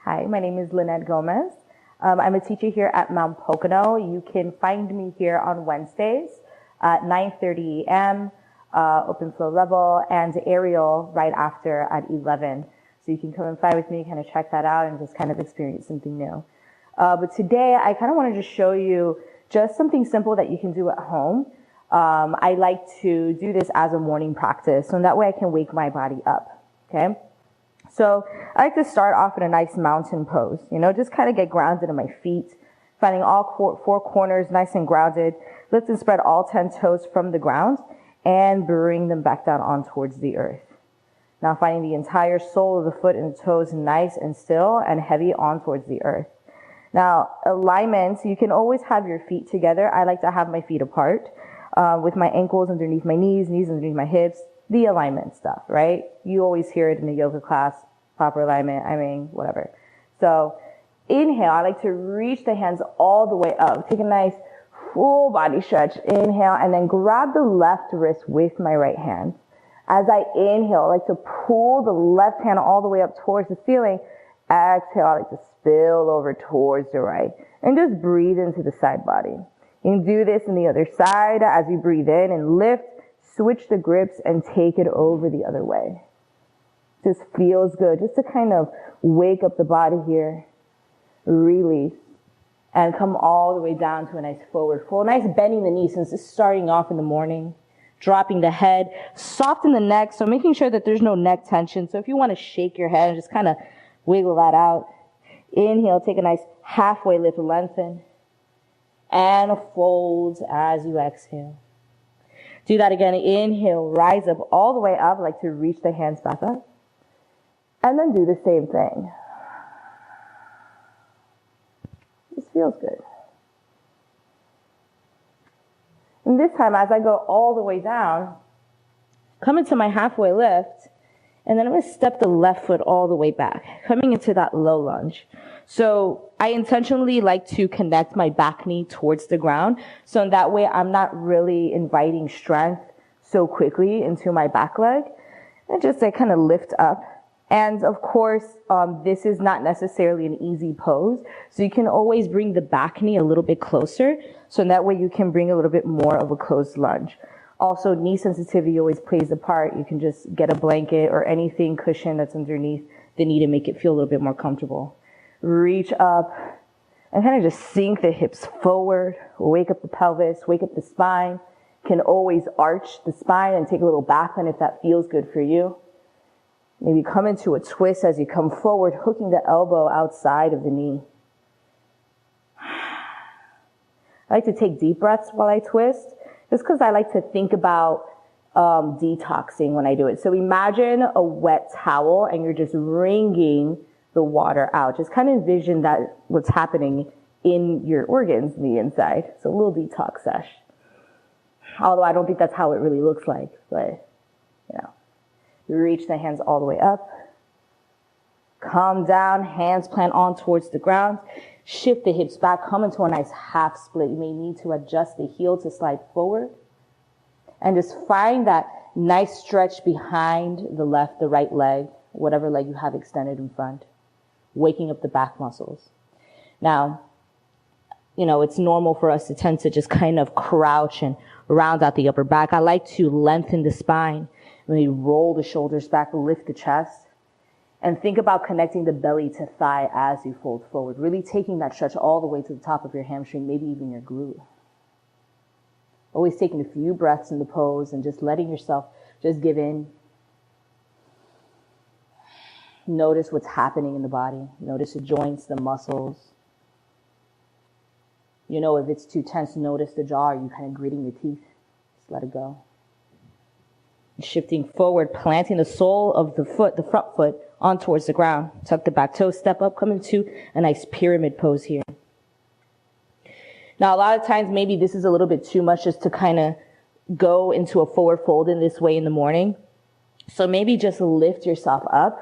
Hi, my name is Linnette Gomez. I'm a teacher here at Mount Pocono. You can find me here on Wednesdays at 9:30 a.m., open flow level, and aerial right after at 11. So you can come and fly with me, kind of check that out, and just kind of experience something new. But today, I kind of wanted to show you just something simple that you can do at home. I like to do this as a morning practice, so that way I can wake my body up, okay? So I like to start off in a nice mountain pose, just kind of get grounded in my feet, finding all four corners nice and grounded. Lift and spread all 10 toes from the ground and bring them back down on towards the earth. Now finding the entire sole of the foot and the toes nice and still and heavy on towards the earth. Now alignment, you can always have your feet together. I like to have my feet apart with my ankles underneath my knees underneath my hips. The alignment stuff, right? You always hear it in a yoga class, proper alignment, whatever. So inhale, I like to reach the hands all the way up. Take a nice full body stretch. Inhale, and then grab the left wrist with my right hand. As I inhale, I like to pull the left hand all the way up towards the ceiling. Exhale, I like to spill over towards the right. And just breathe into the side body. You can do this on the other side as you breathe in and lift. Switch the grips and take it over the other way. Just feels good. Just to kind of wake up the body here. Release. And come all the way down to a nice forward fold. Nice bending the knees since it's starting off in the morning. Dropping the head. Soften the neck. So making sure that there's no neck tension. So if you want to shake your head and just kind of wiggle that out. Inhale. Take a nice halfway lift. Lengthen. And fold as you exhale. Do that again. Inhale, rise up all the way up. I like to reach the hands back up. And then do the same thing. This feels good. And this time, as I go all the way down, come into my halfway lift, and then I'm going to step the left foot all the way back, coming into that low lunge. So I intentionally like to connect my back knee towards the ground. So in that way, I'm not really inviting strength so quickly into my back leg. And just like kind of lift up. And of course, this is not necessarily an easy pose. So you can always bring the back knee a little bit closer. So in that way, you can bring a little bit more of a closed lunge. Also, knee sensitivity always plays a part. You can just get a blanket or anything cushion that's underneath the knee to make it feel a little bit more comfortable. Reach up and kind of just sink the hips forward. Wake up the pelvis, wake up the spine. Can always arch the spine and take a little back bend if that feels good for you. Maybe come into a twist as you come forward, hooking the elbow outside of the knee. I like to take deep breaths while I twist, just because I like to think about detoxing when I do it. So imagine a wet towel and you're just wringing the water out. Just kind of envision that what's happening in your organs in the inside. So a little detox sesh. Although I don't think that's how it really looks like, but you reach the hands all the way up. Calm down, hands plant on towards the ground. Shift the hips back, come into a nice half split. You may need to adjust the heel to slide forward. And just find that nice stretch behind the right leg, whatever leg you have extended in front. Waking up the back muscles. Now, it's normal for us to tend to just kind of crouch and round out the upper back. I like to lengthen the spine. Maybe roll the shoulders back, lift the chest. And think about connecting the belly to thigh as you fold forward. Really taking that stretch all the way to the top of your hamstring, maybe even your glute. Always taking a few breaths in the pose and just letting yourself just give in. Notice what's happening in the body. Notice the joints, the muscles. If it's too tense, notice the jaw. Are you kind of gritting your teeth? Just let it go. Shifting forward, planting the sole of the foot, the front foot, on towards the ground. Tuck the back toe, step up, come into a nice pyramid pose here. Now, a lot of times, maybe this is a little bit too much just to kind of go into a forward fold in this way in the morning. So maybe just lift yourself up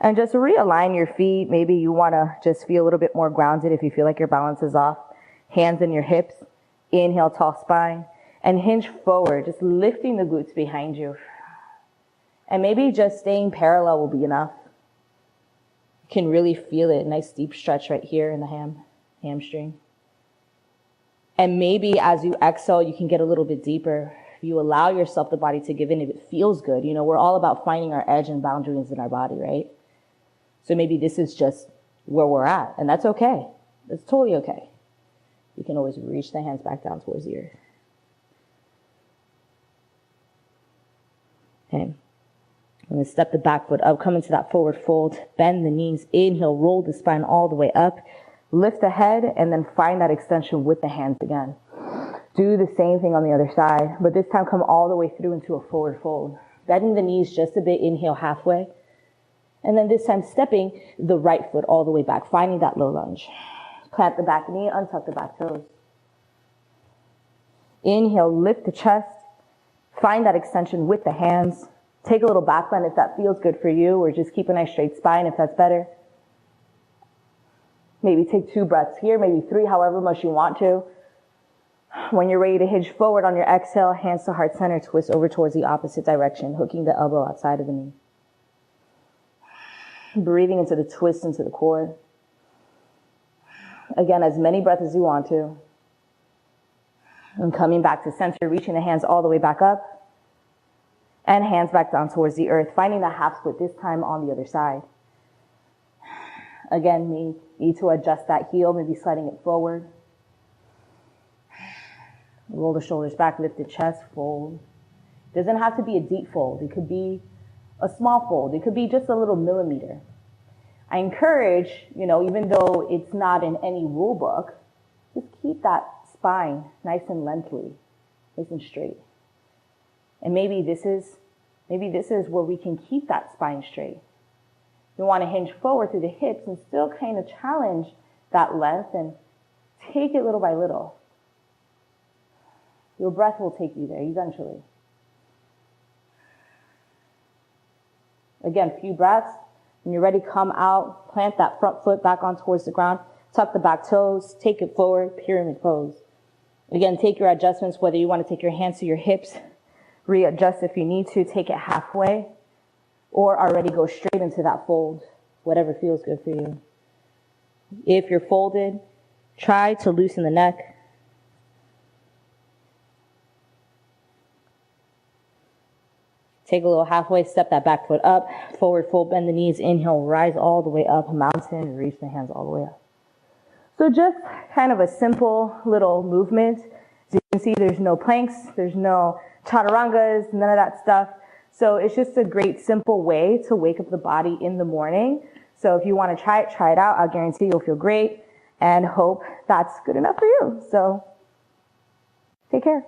and just realign your feet. Maybe you want to just feel a little bit more grounded if you feel like your balance is off. Hands in your hips. Inhale, tall spine. And hinge forward, just lifting the glutes behind you. And maybe just staying parallel will be enough. can really feel it. Nice deep stretch right here in the hamstring. And maybe as you exhale, you can get a little bit deeper. You allow yourself, the body, to give in if it feels good. You know, we're all about finding our edge and boundaries in our body, right? So maybe this is just where we're at, and that's okay. That's totally okay. You can always reach the hands back down towards the earth. Okay. I'm going to step the back foot up, come into that forward fold, bend the knees, inhale, roll the spine all the way up, lift the head, and then find that extension with the hands again. Do the same thing on the other side, but this time come all the way through into a forward fold. Bending the knees just a bit, inhale halfway. And then this time stepping the right foot all the way back, finding that low lunge. Plant the back knee, untuck the back toes. Inhale, lift the chest. Find that extension with the hands. Take a little back bend if that feels good for you, or just keep a nice straight spine if that's better. Maybe take 2 breaths here, maybe 3, however much you want to. When you're ready to hinge forward on your exhale, hands to heart center, twist over towards the opposite direction, hooking the elbow outside of the knee. Breathing into the twist into the core. Again, as many breaths as you want to. And coming back to center, reaching the hands all the way back up. And hands back down towards the earth, finding that half split, this time on the other side. Again, need to adjust that heel, maybe sliding it forward. Roll the shoulders back, lift the chest, fold. Doesn't have to be a deep fold. It could be a small fold. It could be just a little millimeter. I encourage, even though it's not in any rule book, just keep that spine nice and lengthy, nice and straight. And maybe this is where we can keep that spine straight. You want to hinge forward through the hips and still kind of challenge that length and take it little by little. Your breath will take you there eventually. Again, few breaths. When you're ready, come out, plant that front foot back on towards the ground, tuck the back toes, take it forward, pyramid pose. Again, take your adjustments, whether you want to take your hands to your hips, readjust if you need to, take it halfway, or already go straight into that fold, whatever feels good for you. If you're folded, try to loosen the neck. Take a little halfway, step that back foot up, forward fold, bend the knees, inhale, rise all the way up, mountain, reach the hands all the way up. So just kind of a simple little movement. As you can see, there's no planks, there's no chaturangas, none of that stuff. So it's just a great, simple way to wake up the body in the morning. So if you want to try it out. I'll guarantee you'll feel great and hope that's good enough for you. So take care.